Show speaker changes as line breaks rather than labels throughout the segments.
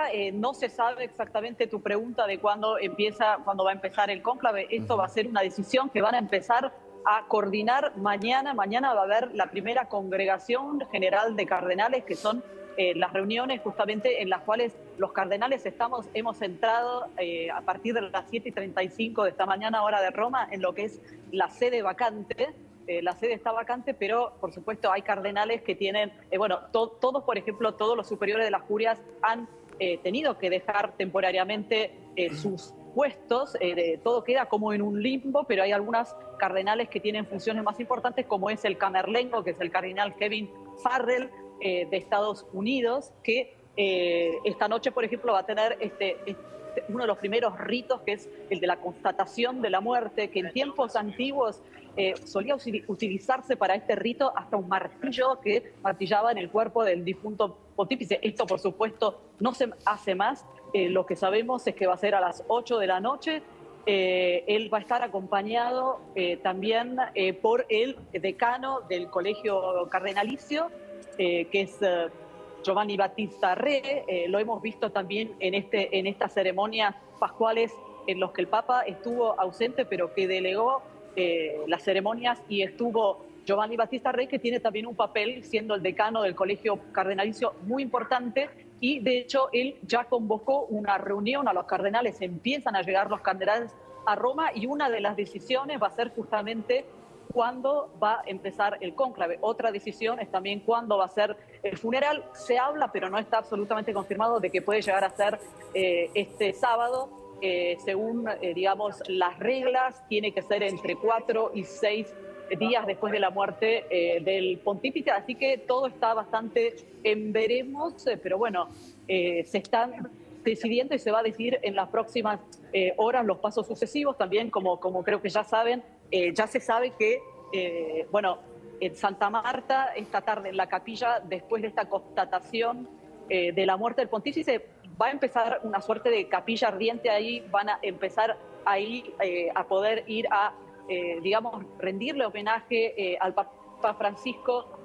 ahora no se sabe exactamente tu pregunta de cuándo va a empezar el cónclave. Esto va a ser una decisión que van a empezar a coordinar mañana. Mañana va a haber la primera congregación general de cardenales, que son las reuniones justamente en las cuales los cardenales hemos entrado a partir de las 7:35 de esta mañana, hora de Roma, en lo que es la sede vacante. La sede está vacante, pero por supuesto hay cardenales que tienen, todos, por ejemplo, todos los superiores de las curias han tenido que dejar temporariamente sus puestos, todo queda como en un limbo, pero hay algunas cardenales que tienen funciones más importantes, como es el camerlengo, que es el cardenal Kevin Farrell de Estados Unidos, que esta noche, por ejemplo, va a tener uno de los primeros ritos, que es el de la constatación de la muerte, que en tiempos antiguos solía utilizarse para este rito hasta un martillo que martillaba en el cuerpo del difunto pontífice. Esto, por supuesto, no se hace más. Lo que sabemos es que va a ser a las 8 de la noche. Él va a estar acompañado también por el decano del colegio cardenalicio, que es Giovanni Battista Re. Lo hemos visto también en estas ceremonias pascuales en los que el Papa estuvo ausente, pero que delegó las ceremonias, y estuvo Giovanni Battista Re, que tiene también un papel siendo el decano del colegio cardenalicio muy importante, y de hecho él ya convocó una reunión a los cardenales. Empiezan a llegar los cardenales a Roma, y una de las decisiones va a ser justamente cuándo va a empezar el cónclave. Otra decisión es también cuándo va a ser el funeral. Se habla, pero no está absolutamente confirmado, de que puede llegar a ser este sábado. Según, digamos, las reglas, tiene que ser entre 4 y 6 días después de la muerte del pontífice. Así que todo está bastante en veremos, pero bueno, se están decidiendo y se va a decidir en las próximas horas los pasos sucesivos. También, como creo que ya saben, ya se sabe que, en Santa Marta, esta tarde en la capilla, después de esta constatación de la muerte del pontífice, va a empezar una suerte de capilla ardiente ahí. Van a empezar ahí a poder ir a, rendirle homenaje al Papa Francisco,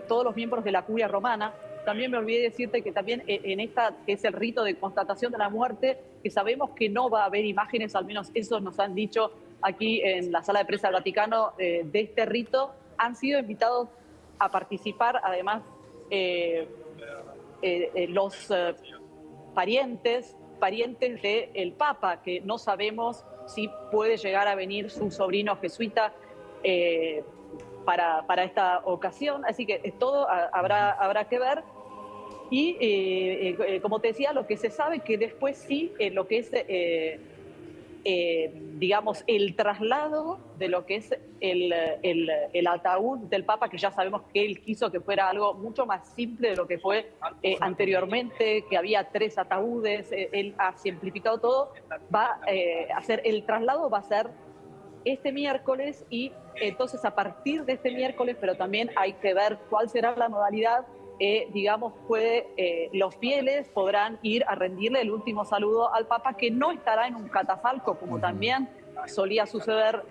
todos los miembros de la curia romana. También me olvidé decirte que también en esta, que es el rito de constatación de la muerte, que sabemos que no va a haber imágenes, al menos eso nos han dicho aquí en la sala de prensa del Vaticano, de este rito, han sido invitados a participar, además, los parientes del Papa, que no sabemos si puede llegar a venir su sobrino jesuita para esta ocasión. Así que todo habrá que ver. Y como te decía, lo que se sabe que después sí, lo que es, el traslado de lo que es el ataúd del Papa, que ya sabemos que él quiso que fuera algo mucho más simple de lo que fue anteriormente, que había 3 ataúdes. Él ha simplificado todo. Va a hacer el traslado, va a ser este miércoles, y entonces a partir de este miércoles, pero también hay que ver cuál será la modalidad. Los fieles podrán ir a rendirle el último saludo al Papa, que no estará en un catafalco, como también solía suceder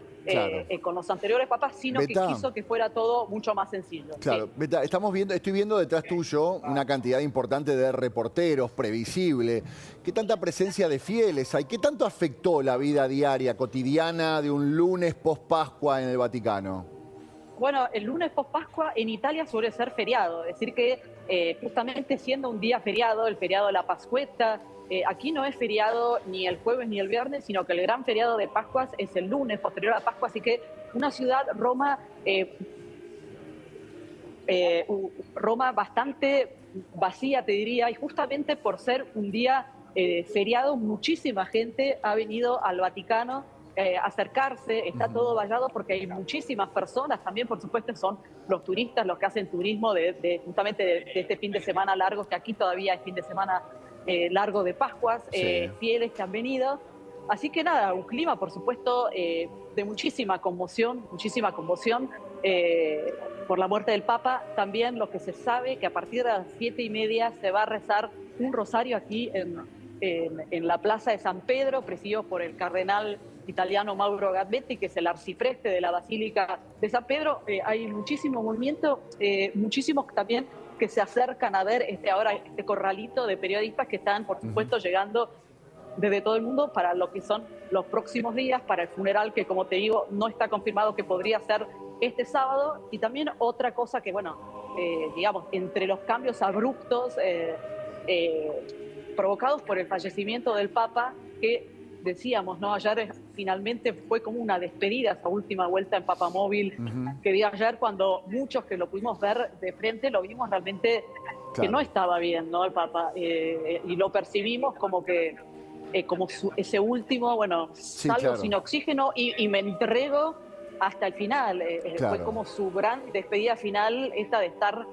con los anteriores papas, sino que quiso que fuera todo mucho más sencillo.
Claro, Beta, estoy viendo detrás tuyo una cantidad importante de reporteros, previsible. ¿Qué tanta presencia de fieles hay? ¿Qué tanto afectó la vida diaria, cotidiana, de un lunes post-Pascua en el Vaticano?
Bueno, el lunes post-Pascua en Italia suele ser feriado, es decir que justamente siendo un día feriado, el feriado de la Pascuetta, aquí no es feriado ni el jueves ni el viernes, sino que el gran feriado de Pascuas es el lunes posterior a Pascua. Así que una ciudad, Roma, Roma bastante vacía, te diría, y justamente por ser un día feriado, muchísima gente ha venido al Vaticano acercarse. Está todo vallado porque hay muchísimas personas. También, por supuesto, son los turistas los que hacen turismo justamente de este fin de semana largo, que aquí todavía es fin de semana largo de Pascuas, fieles que han venido. Así que nada, un clima, por supuesto, de muchísima conmoción por la muerte del Papa. También lo que se sabe, que a partir de las 7:30 se va a rezar un rosario aquí en la Plaza de San Pedro, presidido por el cardenal italiano Mauro Gabetti, que es el arcipreste de la Basílica de San Pedro. Hay muchísimo movimiento, muchísimos también que se acercan a ver este corralito de periodistas que están, por supuesto, llegando desde todo el mundo para lo que son los próximos días, para el funeral que, como te digo, no está confirmado que podría ser este sábado. Y también otra cosa que, bueno, digamos, entre los cambios abruptos provocados por el fallecimiento del Papa, que decíamos, ¿no? Ayer finalmente fue como una despedida, esa última vuelta en Papamóvil, que di ayer, cuando muchos que lo pudimos ver de frente, lo vimos realmente que no estaba bien, ¿no? El Papa, y lo percibimos como que ese último, bueno, salgo sin oxígeno y me entrego hasta el final. Fue como su gran despedida final, esta de estar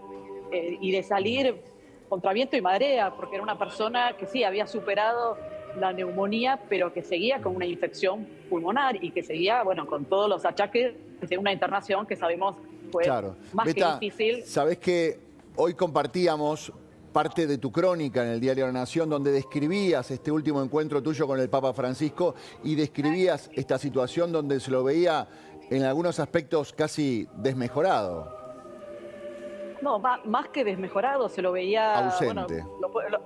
y de salir contra viento y marea, porque era una persona que sí había superado la neumonía, pero que seguía con una infección pulmonar y que seguía, bueno, con todos los achaques de una internación que sabemos fue más
Beta,
que difícil.
Sabés que hoy compartíamos parte de tu crónica en el Diario La Nación, donde describías este último encuentro tuyo con el Papa Francisco y describías esta situación donde se lo veía en algunos aspectos casi desmejorado.
No, más que desmejorado, se lo veía
ausente.
Bueno,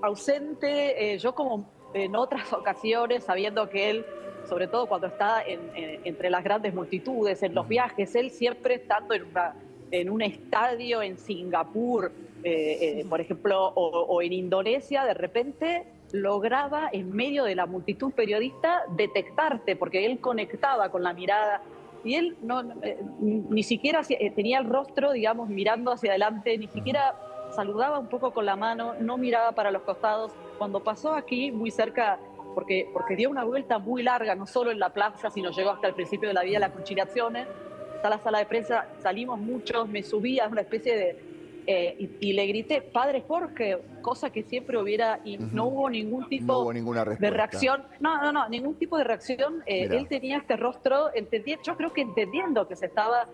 ausente. Yo, como en otras ocasiones, sabiendo que él, sobre todo cuando está entre las grandes multitudes, en los viajes, él siempre estando en un estadio en Singapur, por ejemplo, o en Indonesia, de repente lograba en medio de la multitud periodista detectarte, porque él conectaba con la mirada y él ni siquiera tenía el rostro, digamos, mirando hacia adelante, ni siquiera saludaba un poco con la mano, no miraba para los costados. Cuando pasó aquí, muy cerca, porque dio una vuelta muy larga, no solo en la plaza, sino llegó hasta el principio de la Vía de las Conciliaciones, está la sala de prensa, salimos muchos, me subí a una especie de... y le grité, Padre Jorge, cosa que siempre hubiera, y no hubo ningún tipo de reacción. No, ningún tipo de reacción. Él tenía este rostro, yo creo que entendiendo que se estaba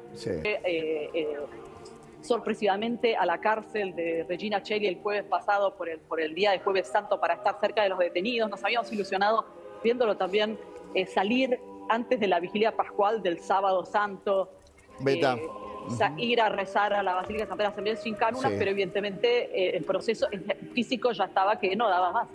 sorpresivamente a la cárcel de Regina Coeli el jueves pasado por el día de Jueves Santo para estar cerca de los detenidos. Nos habíamos ilusionado viéndolo también salir antes de la vigilia pascual del Sábado Santo.
Beta.
Ir a rezar a la Basílica de San Pedro también sin cánulas, pero evidentemente el proceso físico ya estaba que no daba más.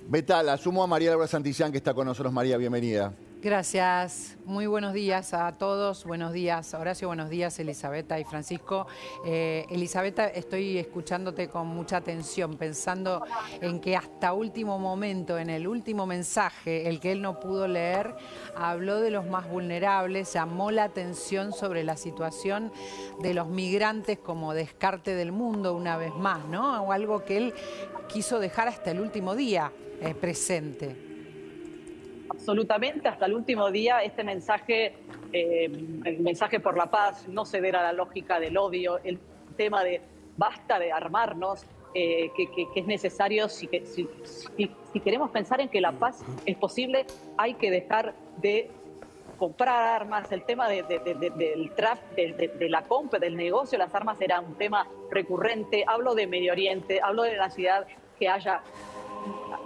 Beta, la sumo a María Laura Santillán, que está con nosotros. María, bienvenida.
Gracias. Muy buenos días a todos. Buenos días, Horacio. Buenos días, Elisabetta y Francisco. Elisabetta, estoy escuchándote con mucha atención, pensando en que hasta último momento, en el último mensaje, el que él no pudo leer, habló de los más vulnerables, llamó la atención sobre la situación de los migrantes como descarte del mundo una vez más, ¿no? O algo que él quiso dejar hasta el último día presente.
Absolutamente, hasta el último día este mensaje, el mensaje por la paz, no ceder a la lógica del odio, el tema de basta de armarnos, que es necesario, si queremos pensar en que la paz es posible, hay que dejar de comprar armas. El tema del de la compra, del negocio de las armas era un tema recurrente. Hablo de Medio Oriente, hablo de la necesidad que haya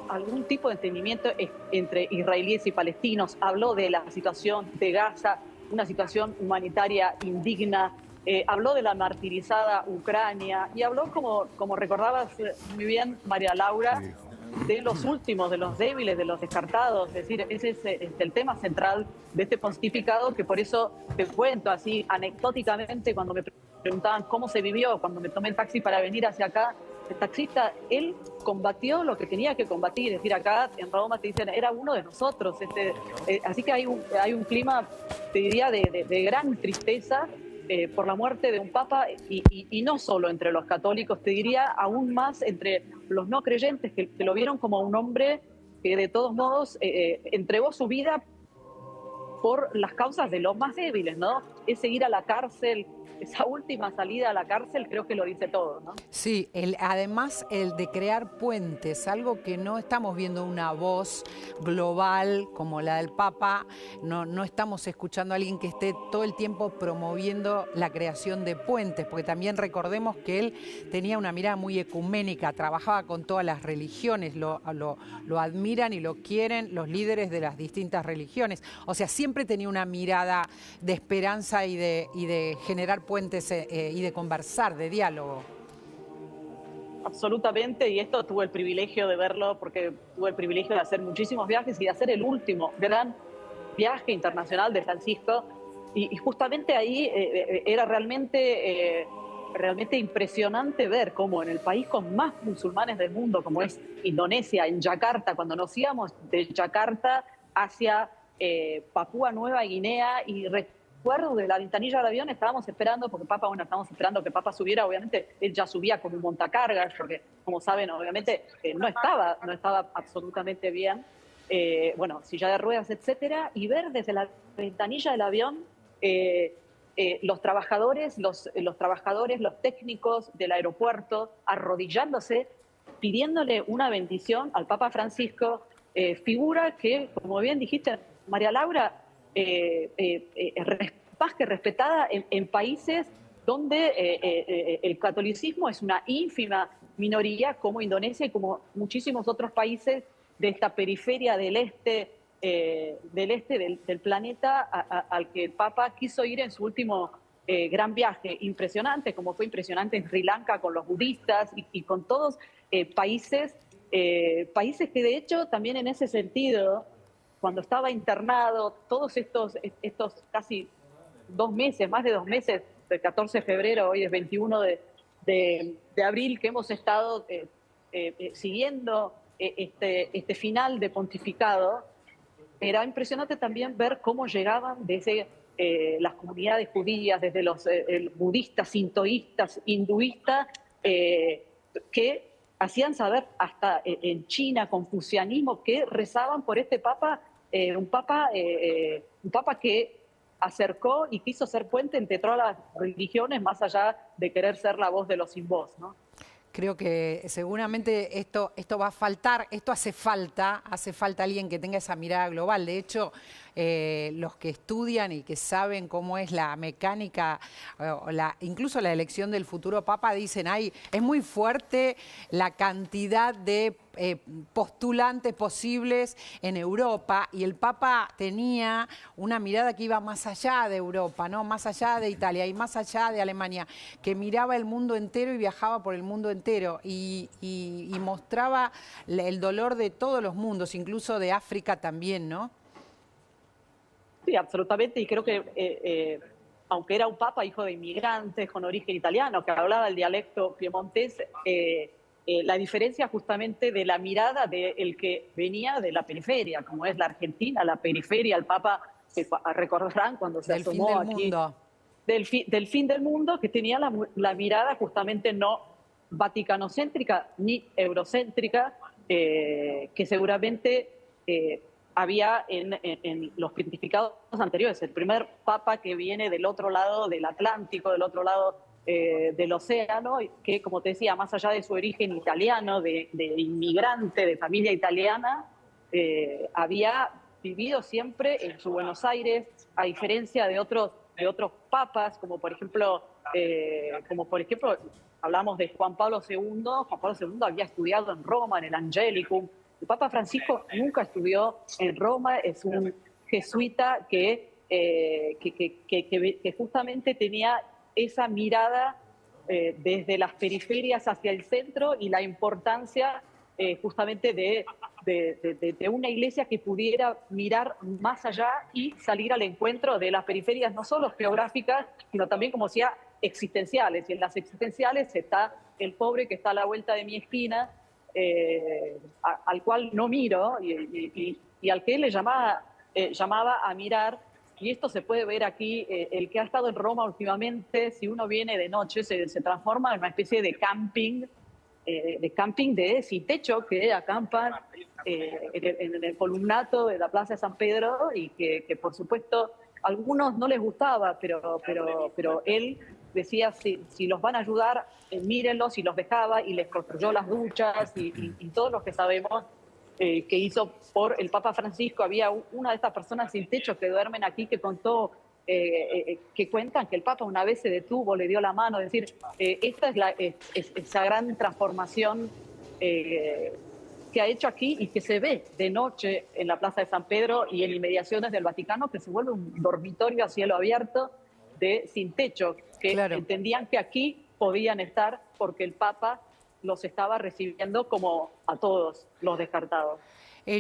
algún tipo de entendimiento entre israelíes y palestinos, habló de la situación de Gaza, una situación humanitaria indigna, habló de la martirizada Ucrania y habló, como recordabas muy bien, María Laura, de los últimos, de los débiles, de los descartados. Es decir, ese es el tema central de este pontificado, que por eso te cuento así anecdóticamente cuando me preguntaban cómo se vivió, cuando me tomé el taxi para venir hacia acá. El taxista, él combatió lo que tenía que combatir. Es decir, acá en Roma te dicen, era uno de nosotros. Así que hay un clima, te diría, de gran tristeza por la muerte de un papa y no solo entre los católicos, te diría aún más entre los no creyentes que lo vieron como un hombre que de todos modos entregó su vida por las causas de los más débiles, ¿no? Ese ir a la cárcel, esa última salida a la cárcel, creo que lo dice todo, ¿no?
Sí, además el de crear puentes, algo que no estamos viendo una voz global como la del Papa, no estamos escuchando a alguien que esté todo el tiempo promoviendo la creación de puentes, porque también recordemos que él tenía una mirada muy ecuménica, trabajaba con todas las religiones, lo admiran y lo quieren los líderes de las distintas religiones, o sea, siempre tenía una mirada de esperanza y de generar puentes y de conversar, de diálogo.
absolutamente, y esto tuve el privilegio de verlo porque tuve el privilegio de hacer muchísimos viajes y de hacer el último gran viaje internacional de Francisco. Y justamente ahí era realmente impresionante ver cómo en el país con más musulmanes del mundo, como es Indonesia, en Yakarta, cuando nos íbamos de Yakarta hacia Papúa Nueva Guinea, y recuerdo de la ventanilla del avión, estábamos esperando, porque estábamos esperando que Papa subiera. Obviamente él ya subía como un montacargas, porque como saben, obviamente no estaba absolutamente bien, bueno, silla de ruedas, etcétera, y ver desde la ventanilla del avión los trabajadores, los técnicos del aeropuerto arrodillándose, pidiéndole una bendición al Papa Francisco, figura que, como bien dijiste, María Laura, más que respetada en países donde el catolicismo es una ínfima minoría, como Indonesia y como muchísimos otros países de esta periferia del este del planeta, al que el Papa quiso ir en su último gran viaje. Impresionante, como fue impresionante en Sri Lanka con los budistas y con todos países que de hecho también en ese sentido, cuando estaba internado, todos estos casi 2 meses, más de 2 meses, del 14 de febrero, hoy es 21 de abril, que hemos estado siguiendo este final de pontificado, era impresionante también ver cómo llegaban desde las comunidades judías, desde los budistas, sintoístas, hinduistas, que hacían saber hasta en China, confucianismo, que rezaban por este Papa, un Papa que acercó y quiso ser puente entre todas las religiones, más allá de querer ser la voz de los sin voz, ¿no?
Creo que seguramente esto va a faltar, esto hace falta alguien que tenga esa mirada global. De hecho, los que estudian y que saben cómo es la mecánica, incluso la elección del futuro Papa, dicen, es muy fuerte la cantidad de postulantes posibles en Europa, y el Papa tenía una mirada que iba más allá de Europa, ¿no? Más allá de Italia y más allá de Alemania, que miraba el mundo entero y viajaba por el mundo entero y mostraba el dolor de todos los mundos, incluso de África también, ¿no?
Sí, absolutamente, y creo que aunque era un Papa hijo de inmigrantes con origen italiano, que hablaba el dialecto piemontés, la diferencia justamente de la mirada del que venía de la periferia, como es la Argentina, la periferia, el Papa, recordarán cuando se asomó aquí, del fin del mundo, que tenía la mirada justamente no vaticanocéntrica ni eurocéntrica, que seguramente había en los pontificados anteriores. El primer Papa que viene del otro lado del Atlántico, del otro lado del océano, que, como te decía, más allá de su origen italiano, de inmigrante, de familia italiana, había vivido siempre en su Buenos Aires, a diferencia de otros papas, como por ejemplo, hablamos de Juan Pablo II. Juan Pablo II había estudiado en Roma, en el Angelicum. El Papa Francisco nunca estudió en Roma, es un jesuita que justamente tenía esa mirada desde las periferias hacia el centro, y la importancia justamente de una iglesia que pudiera mirar más allá y salir al encuentro de las periferias, no solo geográficas, sino también, como decía, existenciales. Y en las existenciales está el pobre que está a la vuelta de mi esquina, al cual no miro y al que él le llamaba a mirar. Y esto se puede ver aquí, el que ha estado en Roma últimamente, si uno viene de noche, se transforma en una especie de camping de sin techo, que acampan en el columnato de la Plaza de San Pedro, y que por supuesto a algunos no les gustaba, pero él decía, si los van a ayudar, mírenlos, y los dejaba, y les construyó las duchas y todos los que sabemos que hizo por el Papa Francisco. Había una de estas personas sin techo que duermen aquí que contó, que cuentan que el Papa una vez se detuvo, le dio la mano, es decir, esta es esa gran transformación que ha hecho aquí, y que se ve de noche en la Plaza de San Pedro y en inmediaciones del Vaticano, que se vuelve un dormitorio a cielo abierto sin techo, que entendían que aquí podían estar porque el Papa los estaba recibiendo como a todos los descartados.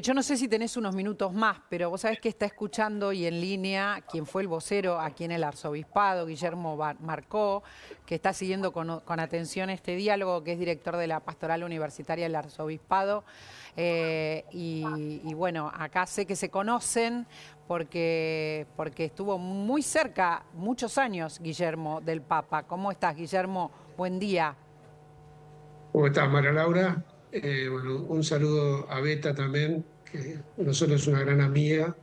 Yo no sé si tenés unos minutos más, pero vos sabés que está escuchando y en línea quien fue el vocero aquí en el arzobispado, Guillermo Marcó, que está siguiendo con atención este diálogo, que es director de la Pastoral Universitaria del Arzobispado. Y bueno, acá sé que se conocen porque estuvo muy cerca, muchos años, Guillermo, del Papa. ¿Cómo estás, Guillermo? Buen día.
¿Cómo estás, María Laura? Bueno, un saludo a Beta también, que no solo es una gran amiga,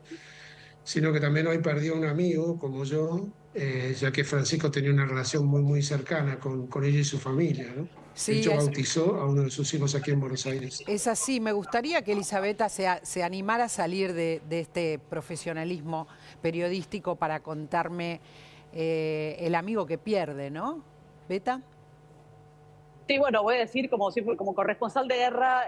sino que también hoy perdió un amigo como yo, ya que Francisco tenía una relación muy cercana con ella y su familia, ¿no? De
Sí,
hecho, bautizó a uno de sus hijos aquí en Buenos Aires.
es así. Me gustaría que Elisabetta se animara a salir de este profesionalismo periodístico para contarme el amigo que pierde, ¿no? ¿Beta?
Sí, bueno, voy a decir, como corresponsal de guerra,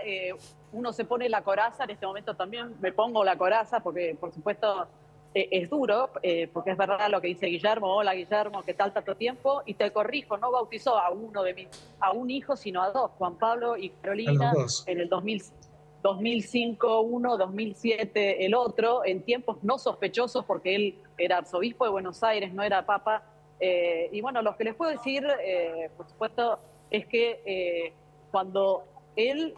uno se pone la coraza, en este momento también me pongo la coraza, porque por supuesto es duro, porque es verdad lo que dice Guillermo. Hola Guillermo, ¿qué tal tanto tiempo? Y te corrijo, no bautizó a un hijo, sino a dos, Juan Pablo y
A los
Carolina,
dos.
en el 2005 uno, 2007 el otro, en tiempos no sospechosos, porque él era arzobispo de Buenos Aires, no era papa. Y bueno, lo que les puedo decir, por supuesto, es que cuando él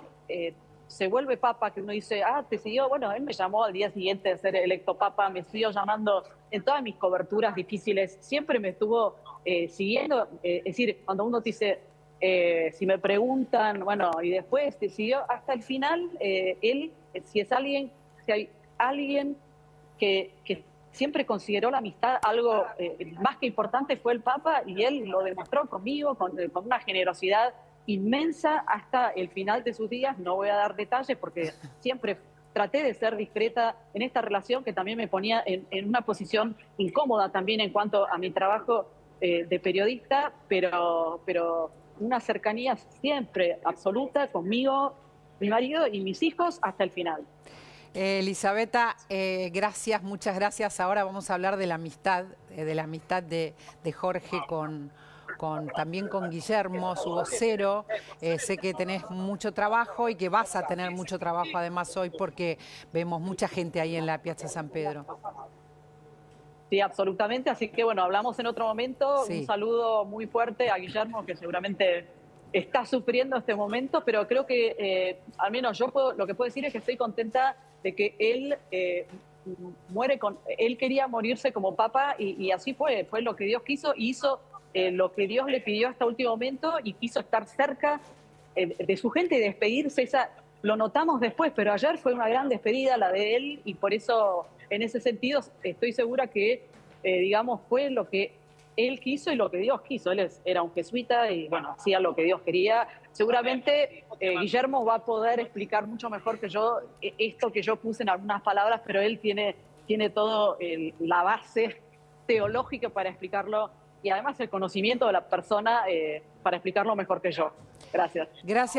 se vuelve papa, que uno dice, te siguió, bueno, él me llamó al día siguiente de ser electo papa, me siguió llamando en todas mis coberturas difíciles, siempre me estuvo siguiendo, es decir, cuando uno dice, si me preguntan, bueno, y después te siguió hasta el final, él, si hay alguien que siempre consideró la amistad algo más que importante, fue el Papa, y él lo demostró conmigo con una generosidad inmensa hasta el final de sus días. No voy a dar detalles porque siempre traté de ser discreta en esta relación, que también me ponía en una posición incómoda también en cuanto a mi trabajo de periodista, pero una cercanía siempre absoluta conmigo, mi marido y mis hijos hasta el final.
Elisabetta, gracias, muchas gracias. Ahora vamos a hablar de la amistad de Jorge también con Guillermo, su vocero. Sé que tenés mucho trabajo y que vas a tener mucho trabajo además hoy, porque vemos mucha gente ahí en la Piazza San Pedro.
Sí, absolutamente. Así que bueno, hablamos en otro momento. Sí. Un saludo muy fuerte a Guillermo, que seguramente está sufriendo este momento, pero creo que al menos lo que puedo decir es que estoy contenta de que él él quería morirse como papa, y así fue lo que Dios quiso, y hizo lo que Dios le pidió hasta último momento, y quiso estar cerca de su gente y despedirse. Lo notamos después, pero ayer fue una gran despedida la de él, y por eso, en ese sentido, estoy segura que, digamos, fue lo que él quiso y lo que Dios quiso. Él era un jesuita y, bueno, hacía lo que Dios quería. Seguramente Guillermo va a poder explicar mucho mejor que yo esto que yo puse en algunas palabras, pero él tiene todo la base teológica para explicarlo, y además el conocimiento de la persona para explicarlo mejor que yo. Gracias.
Gracias.